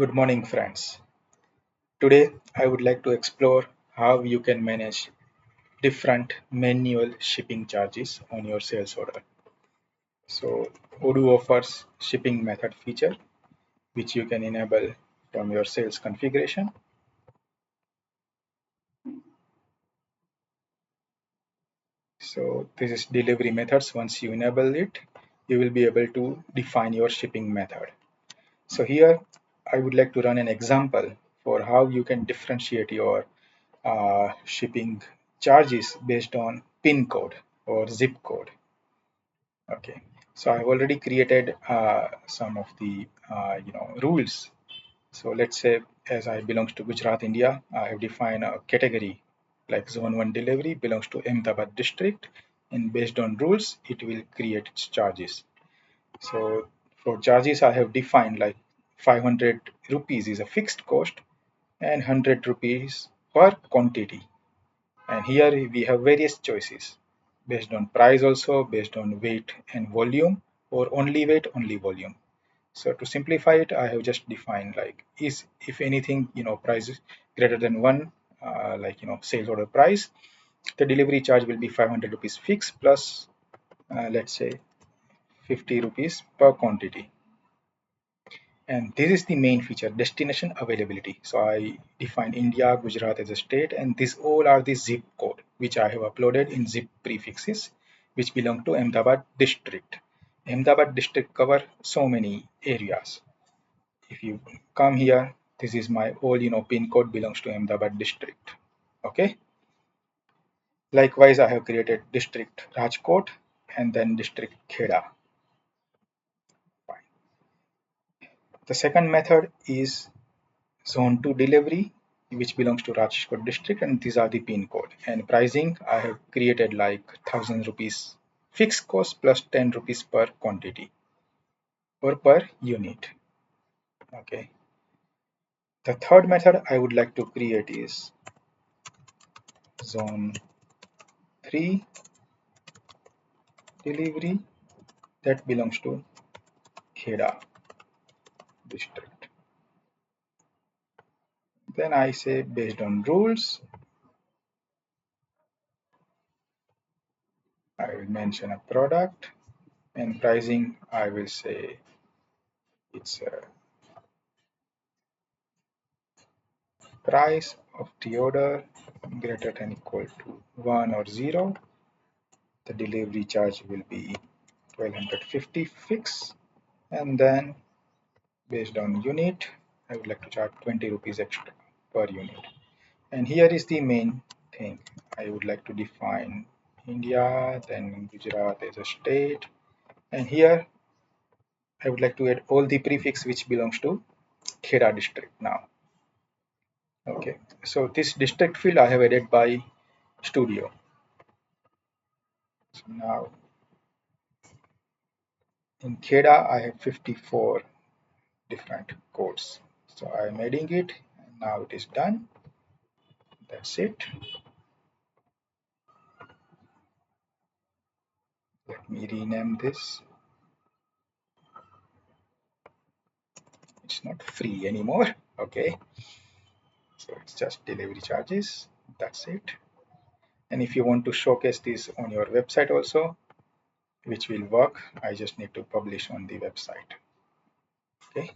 Good morning, friends. Today, I would like to explore how you can manage different manual shipping charges on your sales order. So, Odoo offers shipping method feature, which you can enable from your sales configuration. So, this is delivery methods. Once you enable it, you will be able to define your shipping method. So, here I would like to run an example for how you can differentiate your shipping charges based on PIN code or zip code. Okay, so I've already created some of the rules. So let's say as I belongs to Gujarat, India, I have defined a category like Zone 1 delivery belongs to Ahmedabad district, and based on rules, it will create its charges. So for charges, I have defined like 500 rupees is a fixed cost and 100 rupees per quantity. And here we have various choices based on price also, based on weight and volume, or only weight, only volume. So to simplify it, I have just defined like is if anything, price is greater than one, sales order price, the delivery charge will be 500 rupees fixed plus, let's say 50 rupees per quantity. And this is the main feature, destination availability. So I define India, Gujarat as a state, and these all are the zip code, which I have uploaded in zip prefixes, which belong to Ahmedabad district. Ahmedabad district cover so many areas. If you come here, this is my whole, pin code belongs to Ahmedabad district. Okay. Likewise, I have created district Rajkot and then district Kheda. Fine. The second method is Zone 2 delivery, which belongs to Rajkot district, and these are the pin code. And pricing, I have created like 1000 rupees fixed cost plus 10 rupees per quantity or per unit. Okay. The third method I would like to create is Zone 3 delivery that belongs to Kheda district. Then I say based on rules, I will mention a product, and pricing I will say it's a price of the order greater than equal to 1 or 0. The delivery charge will be 1250 fixed, and then based on unit, I would like to charge 20 rupees extra per unit. And here is the main thing. I would like to define India, then Gujarat as a state, and here I would like to add all the prefix which belongs to Khera district now. Okay, so this district field I have added by Studio. So now in Kheda I have 54 different codes. So I am adding it, and now it is done. That's it. Let me rename this. It's not free anymore. Okay, so it's just delivery charges. That's it. And if you want to showcase this on your website also, which will work, I just need to publish on the website. Okay,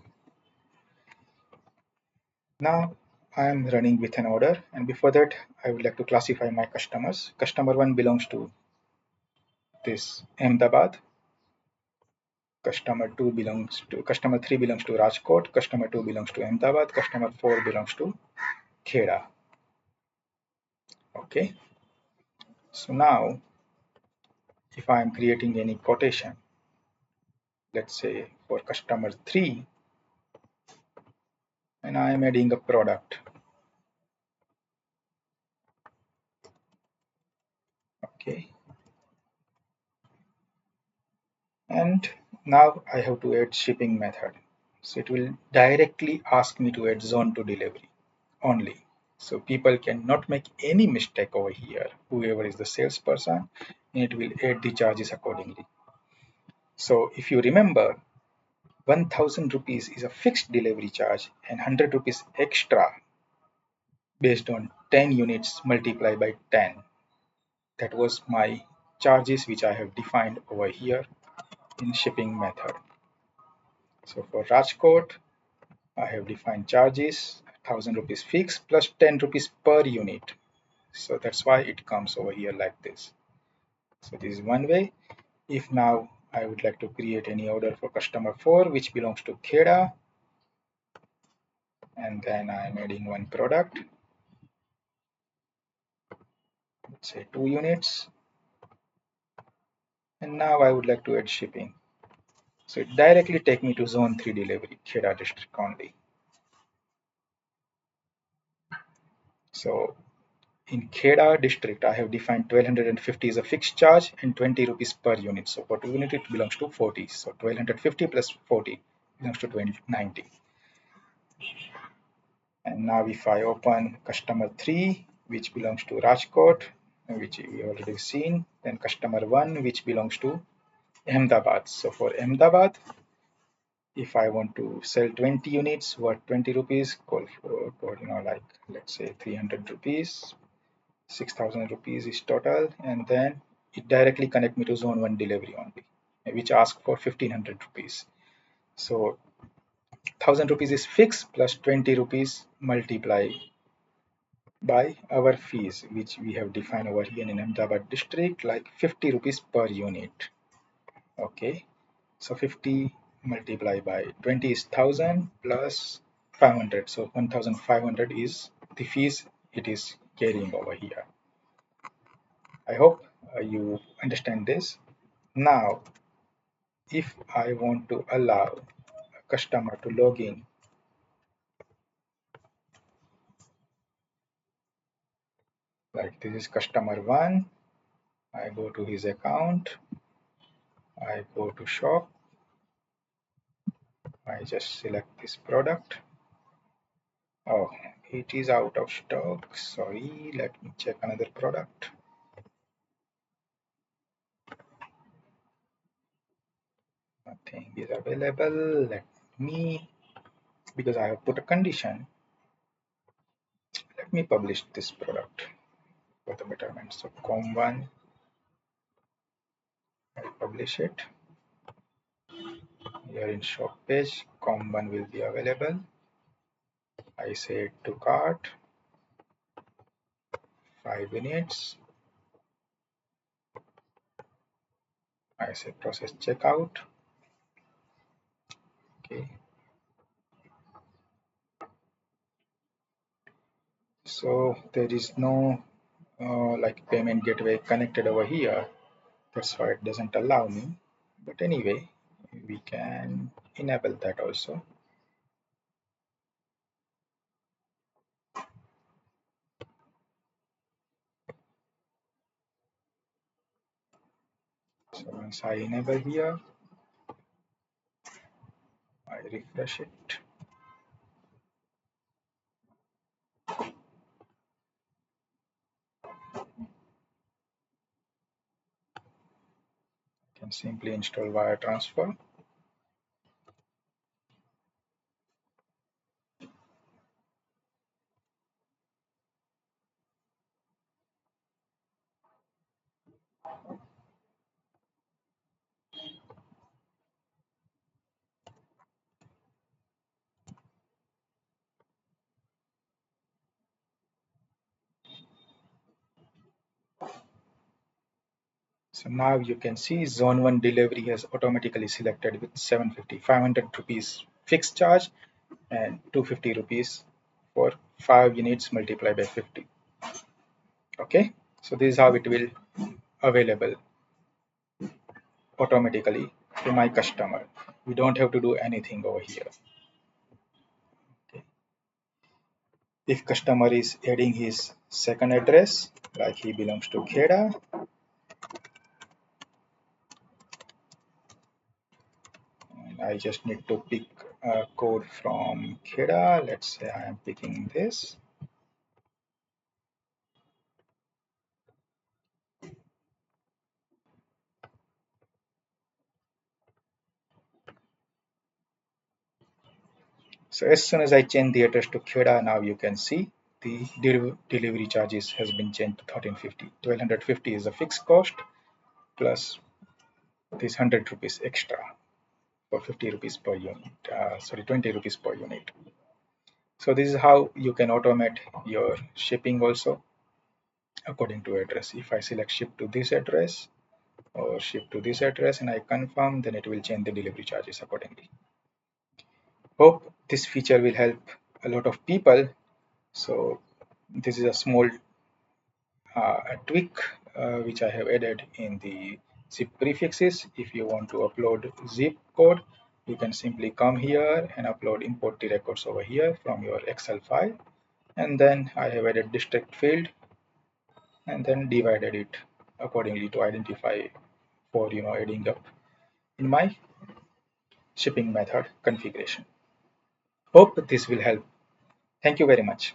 now I am running with an order, and before that I would like to classify my customers. Customer 1 belongs to this Ahmedabad. Customer 3 belongs to Rajkot, customer 2 belongs to Ahmedabad, customer 4 belongs to Kheda. Okay, so now if I am creating any quotation, let's say for customer 3, and I am adding a product. Okay, and now I have to add shipping method. So it will directly ask me to add zone to delivery only. So people cannot make any mistake over here. Whoever is the salesperson, it will add the charges accordingly. So if you remember, 1000 rupees is a fixed delivery charge and 100 rupees extra based on 10 units multiplied by 10. That was my charges which I have defined over here in shipping method. So for Rajkot, I have defined charges 1000 rupees fixed plus 10 rupees per unit. So that's why it comes over here like this. So this is one way. If now I would like to create any order for customer 4 which belongs to Kheda, and then I am adding one product, let's say 2 units, and now I would like to add shipping. So it directly take me to zone 3 delivery, Kheda district only. So in Kheda district, I have defined 1250 is a fixed charge and 20 rupees per unit. So per unit it belongs to 40. So 1250 plus 40 belongs to 90. And now if I open customer 3, which belongs to Rajkot, which we already seen, then customer 1, which belongs to Ahmedabad. So for Ahmedabad, if I want to sell 20 units worth 20 rupees, call for like let's say 300 rupees, 6000 rupees is total, and then it directly connect me to zone 1 delivery only, which ask for 1500 rupees. So 1000 rupees is fixed plus 20 rupees multiply by our fees, which we have defined over here in Ahmedabad district, like 50 rupees per unit. Okay, so 50 multiplied by 20 is 1000 plus 500, so 1500 is the fees it is carrying over here. I hope you understand this. Now if I want to allow a customer to log in, like this is customer 1, I go to his account, I go to shop, I just select this product. Oh, it is out of stock. Sorry, let me check another product. Nothing is available. Let me, because I have put a condition, let me publish this product for the betterment. So com1, I publish it. Here in shop page, com1 will be available. I say to cart, 5 minutes. I say process checkout. Okay. So there is no like payment gateway connected over here. That's why it doesn't allow me. But anyway, we can enable that also. So once I enable here, I refresh it. I can simply install wire transfer. So now you can see zone 1 delivery has automatically selected with 750, 500 rupees fixed charge and 250 rupees for 5 units multiplied by 50. Okay, so this is how it will available automatically to my customer. We don't have to do anything over here. Okay. If customer is adding his second address, like he belongs to Kheda, and I just need to pick a code from Kheda. Let's say I am picking this. So as soon as I change the address to Kheda, now you can see the delivery charges has been changed to 1350. 1250 is a fixed cost plus this 100 rupees extra for 50 rupees per unit. Sorry, 20 rupees per unit. So this is how you can automate your shipping also according to address. If I select ship to this address or ship to this address and I confirm, then it will change the delivery charges accordingly. Hope this feature will help a lot of people. So this is a small tweak which I have added in the zip prefixes. If you want to upload zip code, you can simply come here and upload import the records over here from your Excel file. And then I have added district field and then divided it accordingly to identify for adding up in my shipping method configuration. Hope this will help. Thank you very much.